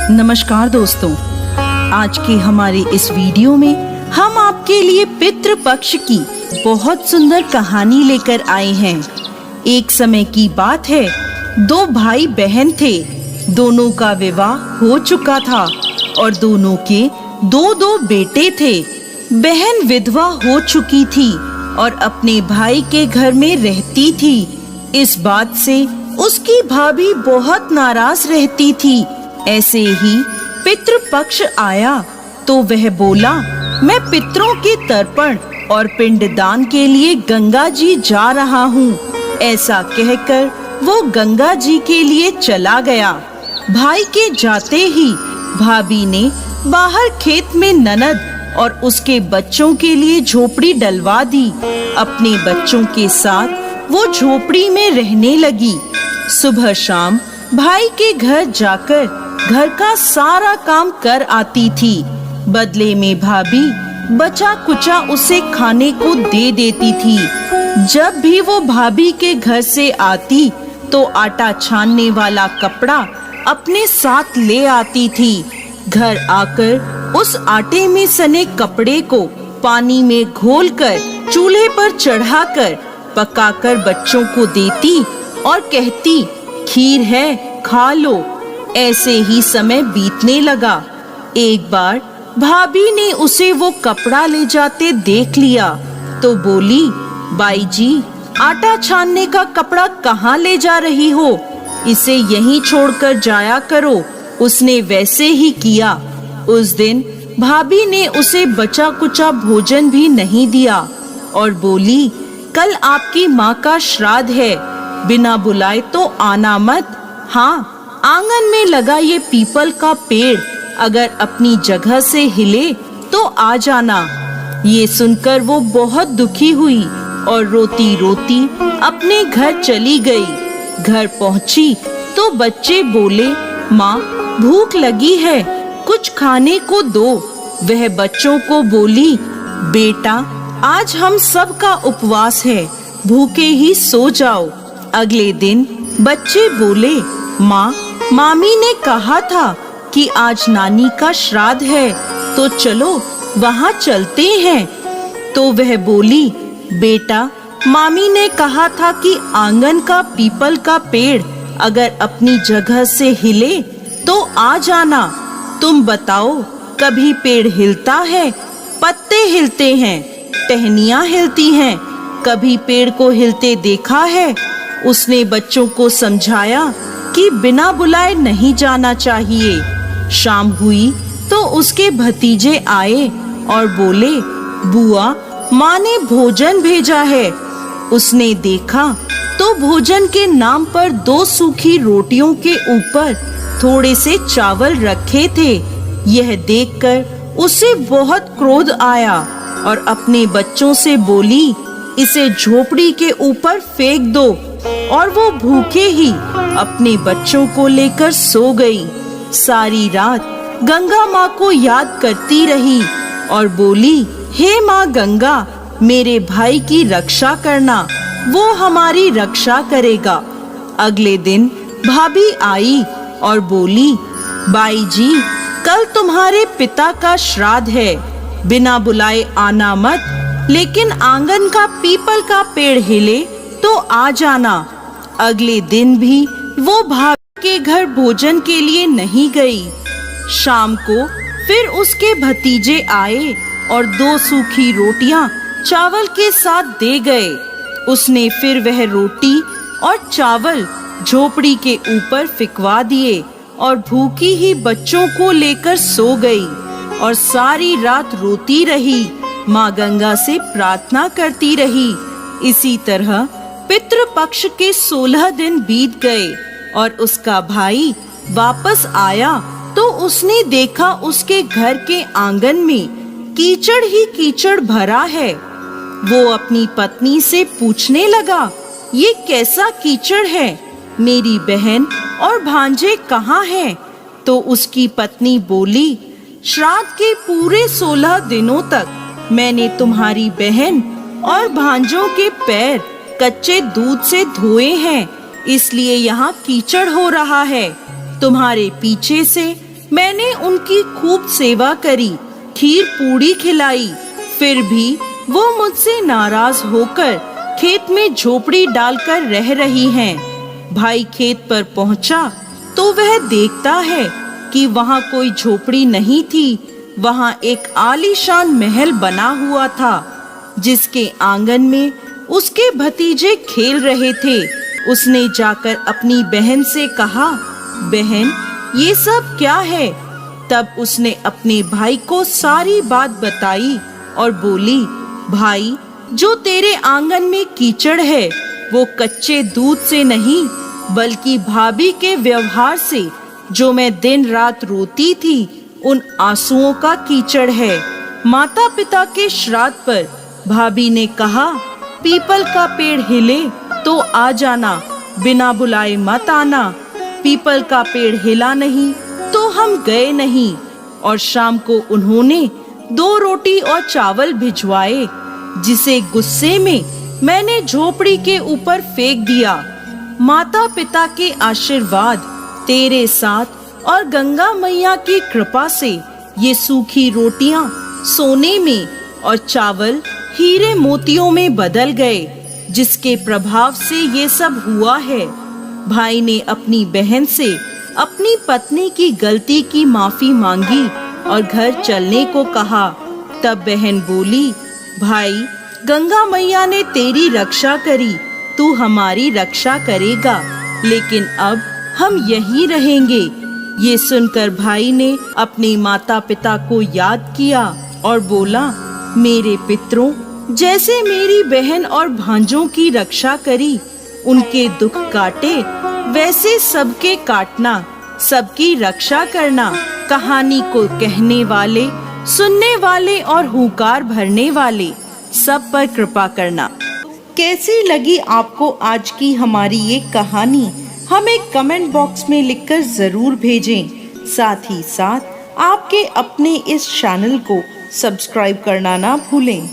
नमस्कार दोस्तों, आज के हमारे इस वीडियो में हम आपके लिए पितृ पक्ष की बहुत सुंदर कहानी लेकर आए हैं। एक समय की बात है, दो भाई बहन थे। दोनों का विवाह हो चुका था और दोनों के दो दो बेटे थे। बहन विधवा हो चुकी थी और अपने भाई के घर में रहती थी। इस बात से उसकी भाभी बहुत नाराज रहती थी। ऐसे ही पितृपक्ष आया तो वह बोला, मैं पितरों के तर्पण और पिंडदान के लिए गंगा जी जा रहा हूँ। ऐसा कहकर वो गंगा जी के लिए चला गया। भाई के जाते ही भाभी ने बाहर खेत में ननद और उसके बच्चों के लिए झोपड़ी डलवा दी। अपने बच्चों के साथ वो झोपड़ी में रहने लगी। सुबह शाम भाई के घर जाकर घर का सारा काम कर आती थी। बदले में भाभी बचा कुचा उसे खाने को दे देती थी। जब भी वो भाभी के घर से आती तो आटा छानने वाला कपड़ा अपने साथ ले आती थी। घर आकर उस आटे में सने कपड़े को पानी में घोलकर चूल्हे पर चढ़ाकर पकाकर बच्चों को देती और कहती, खीर है, खा लो। ऐसे ही समय बीतने लगा। एक बार भाभी ने उसे वो कपड़ा ले जाते देख लिया तो बोली, बाई जी, आटा छानने का कपड़ा कहाँ ले जा रही हो? इसे यहीं छोड़कर जाया करो। उसने वैसे ही किया। उस दिन भाभी ने उसे बचा कुचा भोजन भी नहीं दिया और बोली, कल आपकी माँ का श्राद्ध है, बिना बुलाए तो आना मत। हाँ, आंगन में लगा ये पीपल का पेड़ अगर अपनी जगह से हिले तो आ जाना। ये सुनकर वो बहुत दुखी हुई और रोती रोती अपने घर चली गई। घर पहुंची तो बच्चे बोले, माँ भूख लगी है, कुछ खाने को दो। वह बच्चों को बोली, बेटा आज हम सब का उपवास है, भूखे ही सो जाओ। अगले दिन बच्चे बोले, माँ मामी ने कहा था कि आज नानी का श्राद्ध है, तो चलो वहाँ चलते हैं। तो वह बोली, बेटा मामी ने कहा था कि आंगन का पीपल का पेड़ अगर अपनी जगह से हिले तो आ जाना। तुम बताओ, कभी पेड़ हिलता है? पत्ते हिलते हैं, टहनियाँ हिलती हैं, कभी पेड़ को हिलते देखा है? उसने बच्चों को समझाया कि बिना बुलाए नहीं जाना चाहिए। शाम हुई तो उसके भतीजे आए और बोले, बुआ माँ ने भोजन भेजा है। उसने देखा तो भोजन के नाम पर 2 सूखी रोटियों के ऊपर थोड़े से चावल रखे थे। यह देखकर उसे बहुत क्रोध आया और अपने बच्चों से बोली, इसे झोपड़ी के ऊपर फेंक दो। और वो भूखे ही अपने बच्चों को लेकर सो गई। सारी रात गंगा माँ को याद करती रही और बोली, हे माँ गंगा, मेरे भाई की रक्षा करना, वो हमारी रक्षा करेगा। अगले दिन भाभी आई और बोली, बाई जी, कल तुम्हारे पिता का श्राद्ध है, बिना बुलाए आना मत, लेकिन आंगन का पीपल का पेड़ हिले तो आ जाना। अगले दिन भी वो भाभी के घर भोजन के लिए नहीं गई। शाम को फिर उसके भतीजे आए और 2 सूखी रोटियां चावल के साथ दे गए। उसने फिर वह रोटी और चावल झोपड़ी के ऊपर फिकवा दिए और भूखी ही बच्चों को लेकर सो गई और सारी रात रोती रही, माँ गंगा से प्रार्थना करती रही। इसी तरह पितृपक्ष के 16 दिन बीत गए और उसका भाई वापस आया तो उसने देखा उसके घर के आंगन में कीचड़ ही कीचड़ भरा है। वो अपनी पत्नी से पूछने लगा, ये कैसा कीचड़ है? मेरी बहन और भांजे कहाँ हैं? तो उसकी पत्नी बोली, श्राद्ध के पूरे 16 दिनों तक मैंने तुम्हारी बहन और भांजों के पैर कच्चे दूध से धोए हैं, इसलिए यहाँ कीचड़ हो रहा है। तुम्हारे पीछे से मैंने उनकी खूब सेवा करी, खीर पूड़ी खिलाई, फिर भी वो मुझसे नाराज होकर खेत में झोपड़ी डालकर रह रही हैं। भाई खेत पर पहुंचा तो वह देखता है कि वहां कोई झोपड़ी नहीं थी, वहां एक आलीशान महल बना हुआ था, जिसके आंगन में उसके भतीजे खेल रहे थे। उसने जाकर अपनी बहन से कहा, बहन, ये सब क्या है? तब उसने अपने भाई को सारी बात बताई और बोली, भाई, जो तेरे आंगन में कीचड़ है वो कच्चे दूध से नहीं बल्कि भाभी के व्यवहार से, जो मैं दिन रात रोती थी, उन आंसुओं का कीचड़ है। माता पिता के श्राद्ध पर भाभी ने कहा, पीपल का पेड़ हिले तो आ जाना, बिना बुलाए मत आना। पीपल का पेड़ हिला नहीं तो हम गए नहीं। और शाम को उन्होंने 2 रोटी और चावल भिजवाए, जिसे गुस्से में मैंने झोपड़ी के ऊपर फेंक दिया। माता पिता के आशीर्वाद तेरे साथ और गंगा मैया की कृपा से ये सूखी रोटियां सोने में और चावल हीरे मोतियों में बदल गए, जिसके प्रभाव से ये सब हुआ है। भाई ने अपनी बहन से अपनी पत्नी की गलती की माफी मांगी और घर चलने को कहा। तब बहन बोली, भाई, गंगा मैया ने तेरी रक्षा करी, तू हमारी रक्षा करेगा, लेकिन अब हम यहीं रहेंगे। ये सुनकर भाई ने अपने माता पिता को याद किया और बोला, मेरे पितरों, जैसे मेरी बहन और भांजों की रक्षा करी, उनके दुख काटे, वैसे सबके काटना, सबकी रक्षा करना। कहानी को कहने वाले, सुनने वाले और हुंकार भरने वाले सब पर कृपा करना। कैसी लगी आपको आज की हमारी ये कहानी? हमें कमेंट बॉक्स में लिखकर जरूर भेजें। साथ ही साथ आपके अपने इस चैनल को सब्सक्राइब करना ना भूलें।